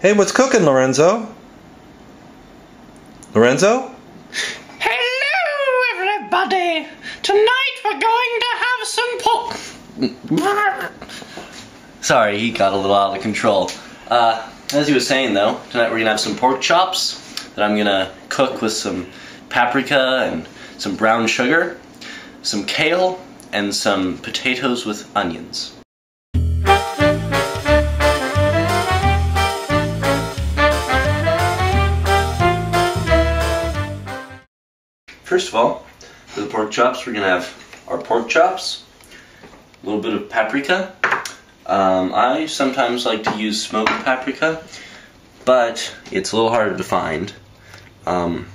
Hey, what's cooking, Lorenzo? Lorenzo? Hello, everybody! Tonight we're going to have some pork. Sorry, he got a little out of control. As he was saying though, tonight we're gonna have some pork chops that I'm gonna cook with some paprika and some brown sugar, some kale, and some potatoes with onions. First of all, for the pork chops, we're gonna have our pork chops, a little bit of paprika. I sometimes like to use smoked paprika, but it's a little harder to find. Some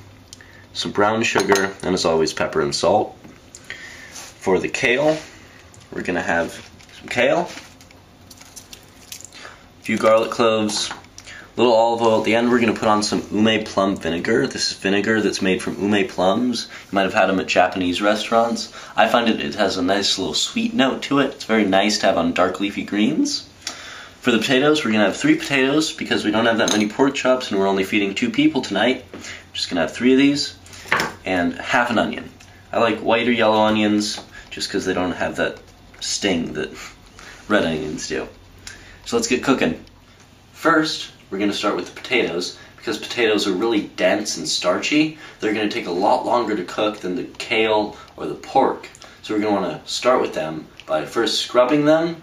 brown sugar, and as always, pepper and salt. For the kale, we're gonna have some kale, a few garlic cloves, a little olive oil. At the end, we're going to put on some ume plum vinegar. This is vinegar that's made from ume plums. You might have had them at Japanese restaurants. I find it has a nice little sweet note to it. It's very nice to have on dark leafy greens. For the potatoes, we're going to have 3 potatoes because we don't have that many pork chops and we're only feeding 2 people tonight. I'm just going to have 3 of these and half an onion. I like white or yellow onions just because they don't have that sting that red onions do. So let's get cooking. First, we're going to start with the potatoes. Because potatoes are really dense and starchy, they're going to take a lot longer to cook than the kale or the pork. So we're going to want to start with them by first scrubbing them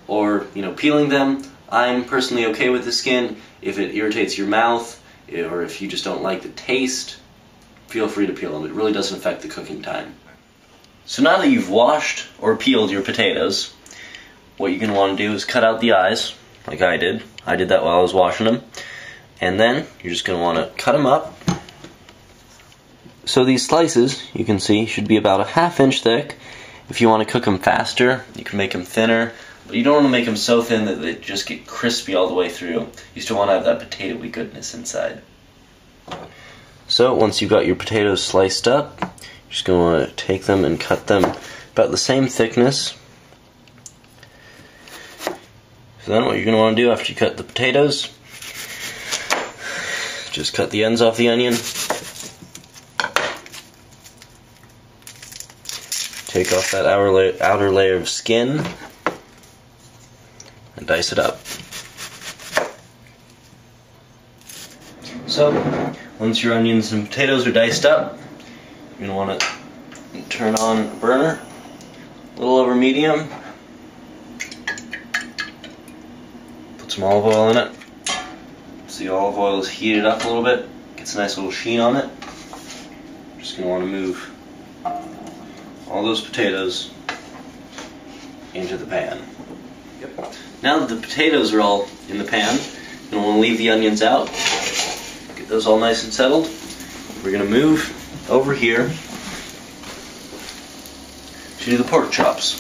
or peeling them. I'm personally okay with the skin. If it irritates your mouth or if you just don't like the taste, feel free to peel them. It really doesn't affect the cooking time. So now that you've washed or peeled your potatoes, what you're going to want to do is cut out the eyes, like I did. I did that while I was washing them. And then you're just going to want to cut them up. So these slices, you can see, should be about a ½ inch thick. If you want to cook them faster, you can make them thinner. But you don't want to make them so thin that they just get crispy all the way through. You still want to have that potato-y goodness inside. So once you've got your potatoes sliced up, you're just going to want to take them and cut them about the same thickness. So then what you're going to want to do after you cut the potatoes, just cut the ends off the onion, take off that outer layer of skin, and dice it up. So, once your onions and potatoes are diced up, you're going to want to turn on a burner, a little over medium, put some olive oil in it. So the olive oil is heated up a little bit, gets a nice little sheen on it. Just going to want to move all those potatoes into the pan. Yep. Now that the potatoes are all in the pan, you're going to want to leave the onions out. Get those all nice and settled. We're going to move over here to the pork chops.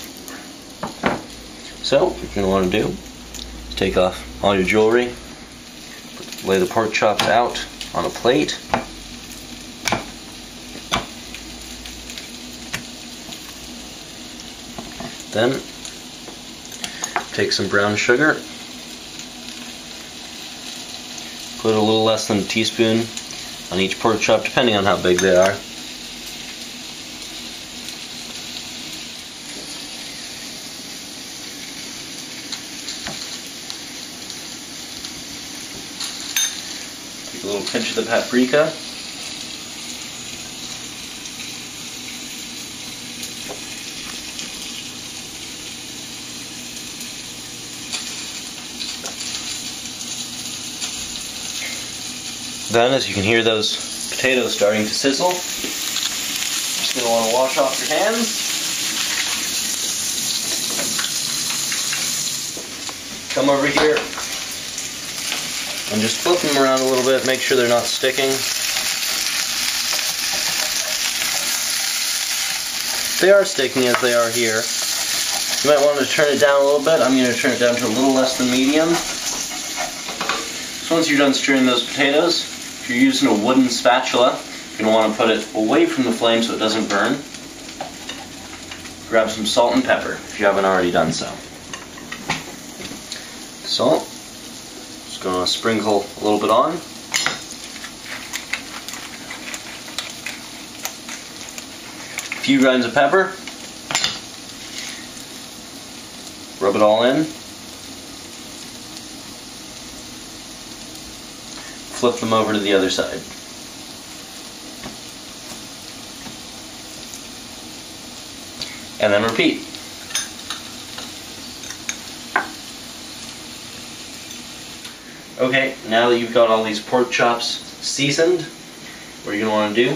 So what you're going to want to do is take off all your jewelry, lay the pork chops out on a plate. Then take some brown sugar, put a little less than a teaspoon on each pork chop, depending on how big they are. Take a little pinch of the paprika. Then, as you can hear those potatoes starting to sizzle, you're just going to want to wash off your hands. Come over here and just flip them around a little bit, make sure they're not sticking. They are sticking as they are here. You might want to turn it down a little bit. I'm going to turn it down to a little less than medium. So once you're done stirring those potatoes, if you're using a wooden spatula, you're going to want to put it away from the flame so it doesn't burn. Grab some salt and pepper if you haven't already done so. Salt, Just gonna sprinkle a little bit on. A few grinds of pepper. Rub it all in. Flip them over to the other side. And then repeat. Okay, now that you've got all these pork chops seasoned, what you're going to want to do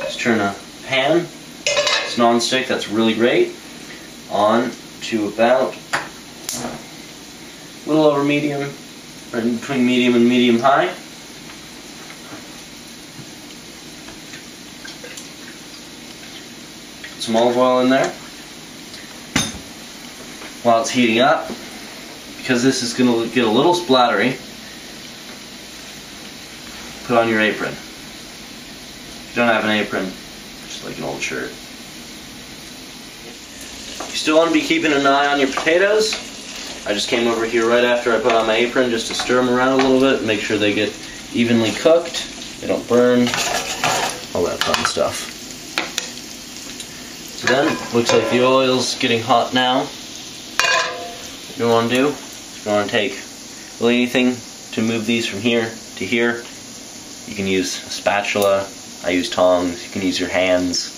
is turn a pan, it's non-stick, that's really great, on to about a little over medium, right in between medium and medium high. Put some olive oil in there. While it's heating up, because this is going to get a little splattery, put on your apron. If you don't have an apron, just like an old shirt. You still want to be keeping an eye on your potatoes. I just came over here right after I put on my apron just to stir them around a little bit, make sure they get evenly cooked, they don't burn, all that fun stuff. So then, looks like the oil's getting hot now. What you want to do is you want to take really anything to move these from here to here. You can use a spatula, I use tongs, you can use your hands,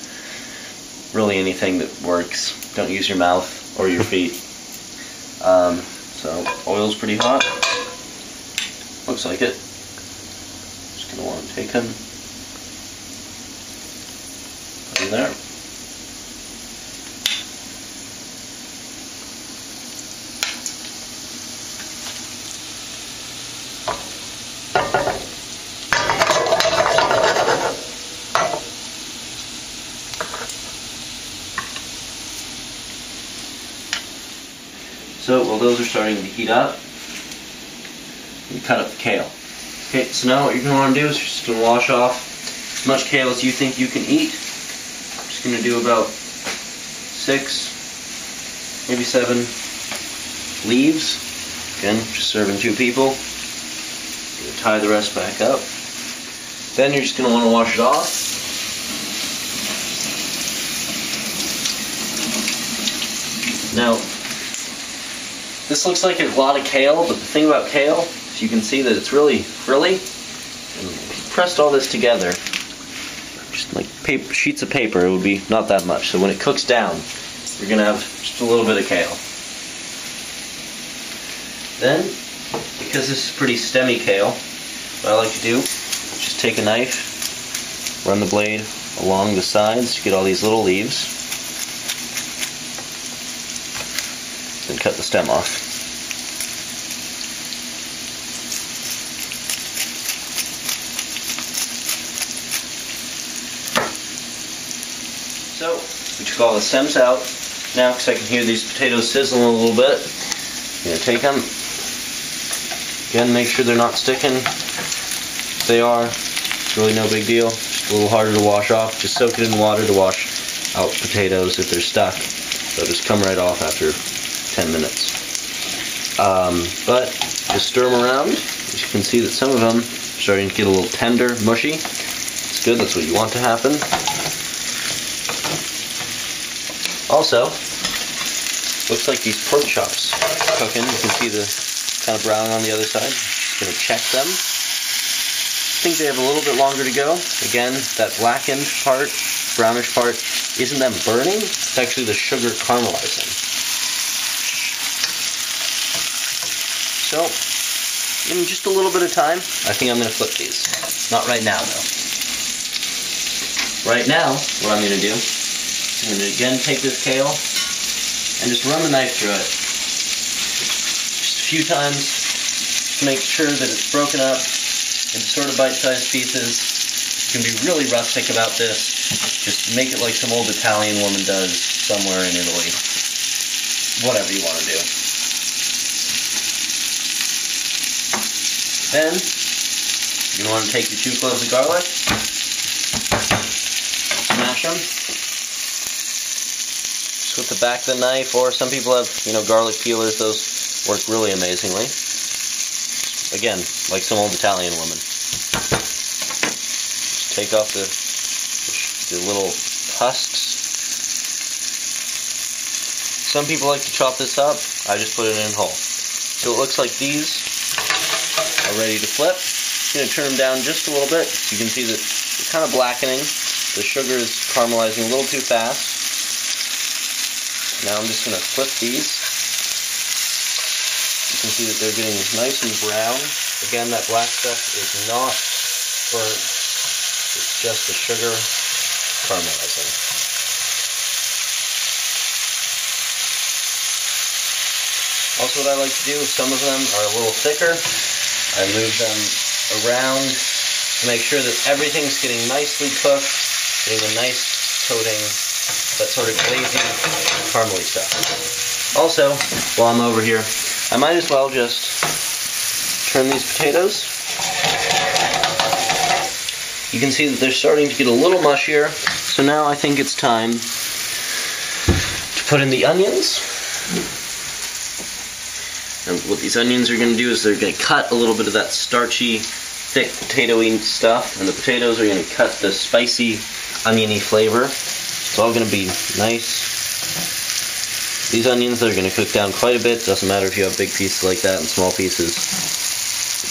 really anything that works. Don't use your mouth or your feet. So oil's pretty hot, looks like it. Just going to want to take them, put them there. So while those are starting to heat up, you cut up the kale. Okay, so now what you're going to want to do is you're just going to wash off as much kale as you think you can eat. I'm just going to do about 6, maybe 7 leaves. Again, just serving 2 people. Going to tie the rest back up. Then you're just going to want to wash it off. Now, this looks like a lot of kale, but the thing about kale is you can see that it's really frilly. And if you pressed all this together, just like paper, sheets of paper, it would be not that much. So when it cooks down, you're going to have just a little bit of kale. Then, because this is pretty stemmy kale, what I like to do is just take a knife, run the blade along the sides to get all these little leaves. Then cut the stem off. So, we took all the stems out. Now, because I can hear these potatoes sizzling a little bit, I'm going to take them. Again, make sure they're not sticking. If they are, it's really no big deal. Just a little harder to wash off. Just soak it in water to wash out potatoes if they're stuck. They'll just come right off after 10 minutes. But just stir them around. As you can see that some of them are starting to get a little tender, mushy. It's good, that's what you want to happen. Also, looks like these pork chops are cooking. You can see the kind of brown on the other side. Just going to check them. I think they have a little bit longer to go. Again, that blackened part, brownish part, isn't them burning, it's actually the sugar caramelizing. So, in just a little bit of time, I think I'm going to flip these. Not right now, though. Right now, what I'm going to do, I'm going to again take this kale and just run the knife through it. Just a few times to make sure that it's broken up into sort of bite-sized pieces. You can be really rustic about this. Just make it like some old Italian woman does somewhere in Italy. Whatever you want to do. Then, you're going to want to take your 2 cloves of garlic, smash them, just with the back of the knife, or some people have, garlic peelers, those work really amazingly. again, like some old Italian woman. Just take off the little husks. Some people like to chop this up. I just put it in whole. So it looks like these are ready to flip. I'm going to turn them down just a little bit. You can see that they're kind of blackening. The sugar is caramelizing a little too fast. Now I'm just going to flip these. You can see that they're getting nice and brown. Again, that black stuff is not burnt. It's just the sugar caramelizing. Also, what I like to do is some of them are a little thicker. I move them around to make sure that everything's getting nicely cooked, getting a nice coating, that sort of glazy, caramely stuff. Also, while I'm over here, I might as well just turn these potatoes. You can see that they're starting to get a little mushier, so now I think it's time to put in the onions. And what these onions are going to do is they're going to cut a little bit of that starchy, thick, potatoey stuff, and the potatoes are going to cut the spicy, oniony flavor. It's all going to be nice. These onions are going to cook down quite a bit. Doesn't matter if you have big pieces like that and small pieces.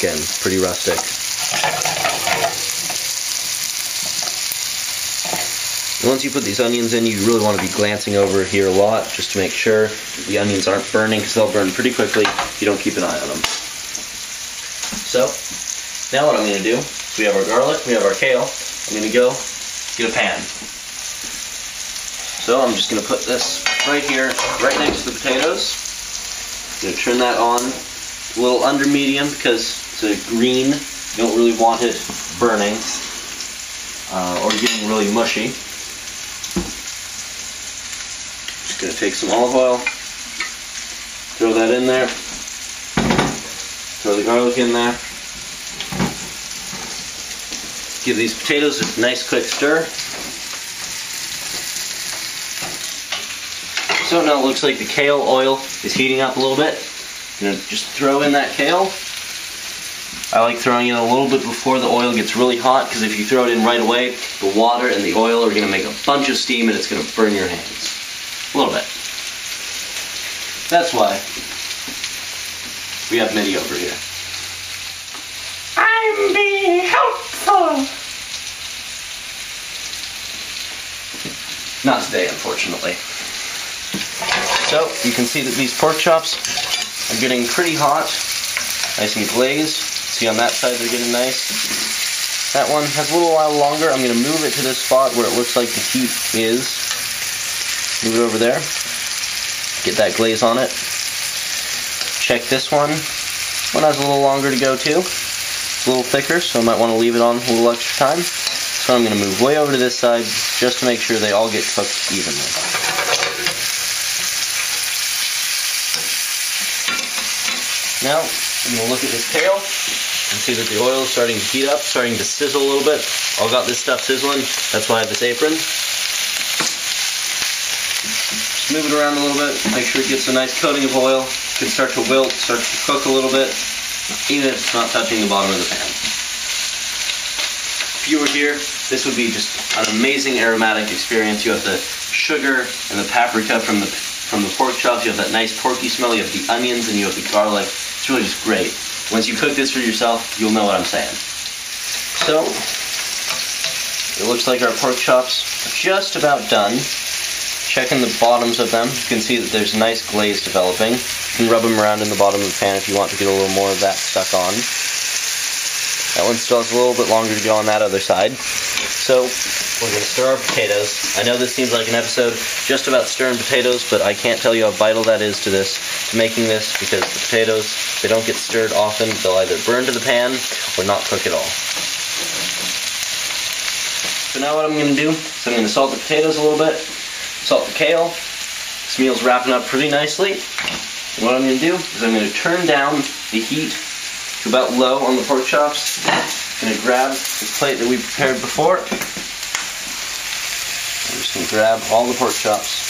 Again, pretty rustic. Once you put these onions in, you really want to be glancing over here a lot just to make sure the onions aren't burning, because they'll burn pretty quickly if you don't keep an eye on them. So, now what I'm going to do, we have our garlic, we have our kale. I'm going to go get a pan. So I'm just going to put this right here, right next to the potatoes. I'm going to turn that on a little under medium because it's a green. You don't really want it burning or getting really mushy. Just going to take some olive oil, throw that in there, throw the garlic in there, give these potatoes a nice quick stir. So now it looks like the kale oil is heating up a little bit. I'm going to just throw in that kale. I like throwing it a little bit before the oil gets really hot, because if you throw it in right away, the water and the oil are going to make a bunch of steam and it's going to burn your hands. A little bit. That's why we have Minnie over here. I'm being helpful. Not today, unfortunately. So, you can see that these pork chops are getting pretty hot, nice and glazed. See on that side they're getting nice. That one has a little while longer. I'm going to move it to this spot where it looks like the heat is. Move it over there. Get that glaze on it. Check this one. One has a little longer to go too. It's a little thicker, so I might want to leave it on a little extra time. So I'm going to move way over to this side just to make sure they all get cooked evenly. Now, I'm going to look at this kale and see that the oil is starting to heat up, starting to sizzle a little bit. All got this stuff sizzling. That's why I have this apron. Just move it around a little bit, make sure it gets a nice coating of oil. It can start to wilt, start to cook a little bit, even if it's not touching the bottom of the pan. If you were here, this would be just an amazing aromatic experience. You have the sugar and the paprika from the pork chops, you have that nice porky smell, you have the onions, and you have the garlic. It's really just great. Once you cook this for yourself, you'll know what I'm saying. So, it looks like our pork chops are just about done. Checking the bottoms of them, you can see that there's a nice glaze developing. You can rub them around in the bottom of the pan if you want to get a little more of that stuck on. That one still has a little bit longer to go on that other side. So, we're going to stir our potatoes. I know this seems like an episode just about stirring potatoes, but I can't tell you how vital that is to this, to making this, because the potatoes, if they don't get stirred often, they'll either burn to the pan or not cook at all. So now what I'm going to do is I'm going to salt the potatoes a little bit, salt the kale. This meal's wrapping up pretty nicely. And what I'm going to do is I'm going to turn down the heat to about low on the pork chops. I'm going to grab this plate that we prepared before. I'm just going to grab all the pork chops.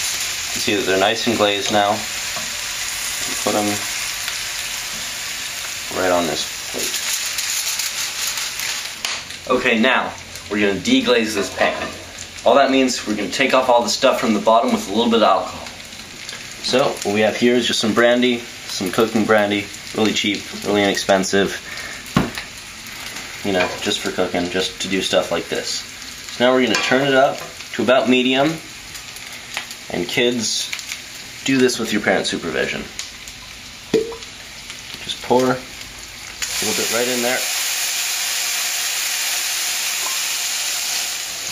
You can see that they're nice and glazed now. And put them right on this plate. Okay, now we're going to deglaze this pan. All that means we're going to take off all the stuff from the bottom with a little bit of alcohol. So what we have here is just some brandy, some cooking brandy, really cheap, really inexpensive, you know, just for cooking, just to do stuff like this. So now we're going to turn it up to about medium, and kids, do this with your parents' supervision. Just pour a little bit right in there.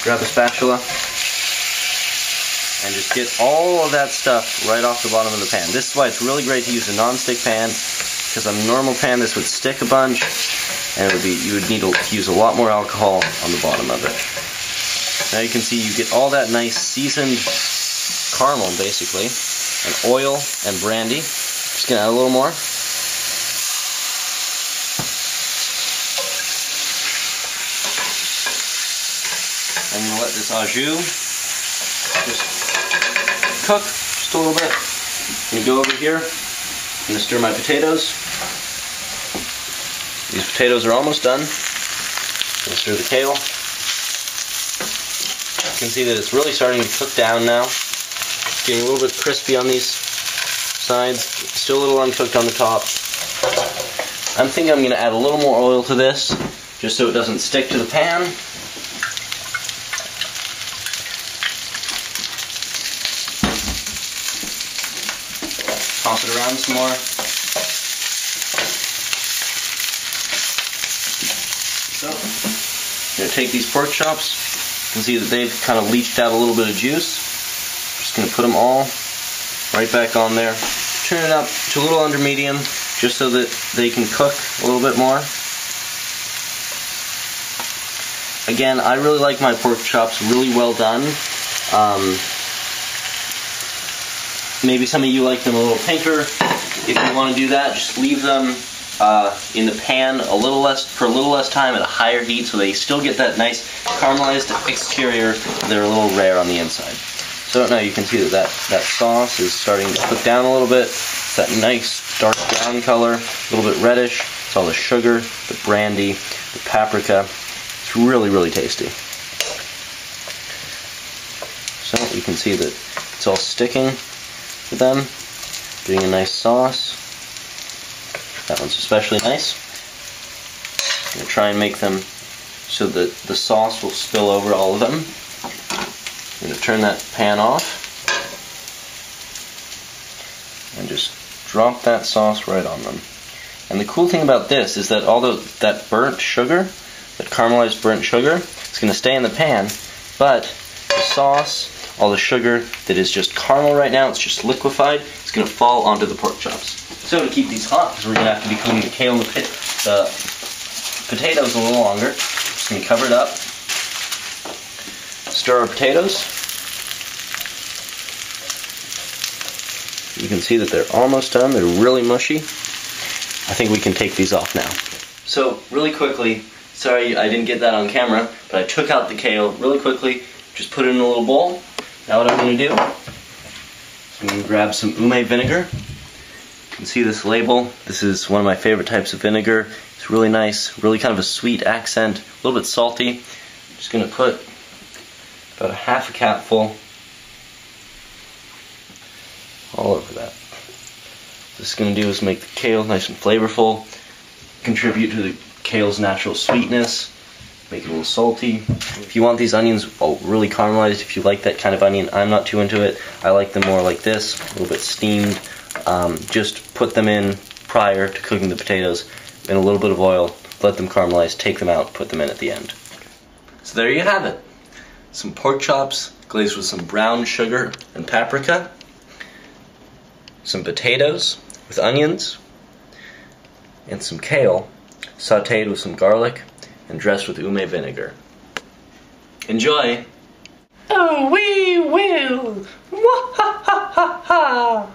Grab a spatula and just get all of that stuff right off the bottom of the pan. This is why it's really great to use a non-stick pan, because on a normal pan this would stick a bunch and you would need to use a lot more alcohol on the bottom of it. Now you can see you get all that nice seasoned caramel basically, and oil and brandy. Just gonna add a little more. I'm going to let this au jus just cook just a little bit. I'm going to go over here. I'm going to stir my potatoes. These potatoes are almost done. I'm going to stir the kale. You can see that it's really starting to cook down now. It's getting a little bit crispy on these sides. Still a little uncooked on the top. I'm thinking I'm going to add a little more oil to this, just so it doesn't stick to the pan. Toss it around some more. So, I'm going to take these pork chops. You can see that they've kind of leached out a little bit of juice. Just going to put them all right back on there. Turn it up to a little under medium, just so that they can cook a little bit more. Again, I really like my pork chops really well done. Maybe some of you like them a little pinker. If you want to do that, just leave them in the pan for a little less time at a higher heat, so they still get that nice caramelized exterior. They're a little rare on the inside. So now you can see that sauce is starting to cook down a little bit. It's that nice dark brown color, a little bit reddish. It's all the sugar, the brandy, the paprika. It's really, really tasty. So you can see that it's all sticking to them, getting a nice sauce. That one's especially nice. I'm going to try and make them so that the sauce will spill over all of them. I'm going to turn that pan off and just drop that sauce right on them. And the cool thing about this is that although that burnt sugar, that caramelized burnt sugar, is going to stay in the pan, but the sauce, all the sugar that is just caramel right now, it's just liquefied, it's going to fall onto the pork chops. So to keep these hot, because we're going to have to be cooking the kale and the potatoes a little longer, just going to cover it up, stir our potatoes. You can see that they're almost done, they're really mushy. I think we can take these off now. So really quickly, sorry I didn't get that on camera, but I took out the kale really quickly, just put it in a little bowl. Now what I'm going to do, I'm going to grab some ume vinegar. You can see this label. This is one of my favorite types of vinegar. It's really nice, really kind of a sweet accent, a little bit salty. I'm just going to put about a half a capful all over that. What this is going to do is make the kale nice and flavorful, contribute to the kale's natural sweetness, make it a little salty. If you want these onions really caramelized, if you like that kind of onion, I'm not too into it. I like them more like this, a little bit steamed. Just put them in prior to cooking the potatoes in a little bit of oil, let them caramelize, take them out, put them in at the end. So there you have it. Some pork chops glazed with some brown sugar and paprika, some potatoes with onions, and some kale sautéed with some garlic and dressed with ume vinegar. Enjoy! Oh, we will! Mwahahaha!